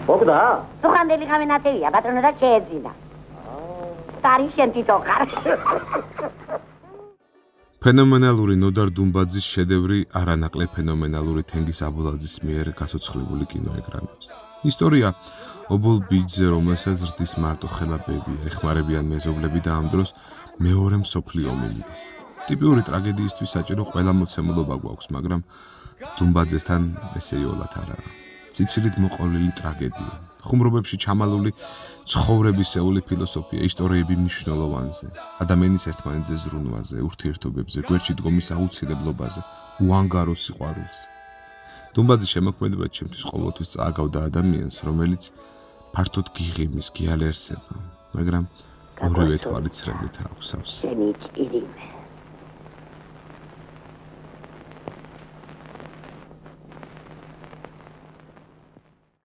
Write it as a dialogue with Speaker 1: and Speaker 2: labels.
Speaker 1: ოგდა?
Speaker 2: თუ ხანდელი გამენათევია, პატრონო და შეეძინა. სტარი შენ თვითონ ხარ.
Speaker 3: ფენომენალური ნოდარ დუმბაძის შედევრი არანაკლებ ფენომენალური თენგის აბულაძის მიერ გაცოცხლებული კინოეკრანებზე. ისტორია ობოლ ბიჭზე, რომელსაც ზრდის მარტო ხელაბები, ეხმარებიან მეზობლები და ამ დროს მეორე მსოფლიო ომი მიდის. ტიპიური ტრაგედიისთვის საჭირო ყველა მოცემულობა გვაქვს, მაგრამ დუმბაძესთან ესე იოლად არაა. ციცილით მოყოლილი ტრაგედია, ხუმრობებში ჩამალული ცხოვრებისეული ფილოსოფია, ისტორიები მნიშვნელოვანზე, ადამიანის ერთმანეთზე ზრუნვაზე, ურთიერთობებზე, გვერდში დგომის აუცილებლობაზე, უანგარო სიყვარულზე. დუმბაძის შემოქმედება ჩემთვის ყოველთვის წააგავდა ადამიანს, რომელიც ფართოდ გიღიმის, გიალერსება, მაგრამ ორივე თვალით ცრემლით აქვს სავსე.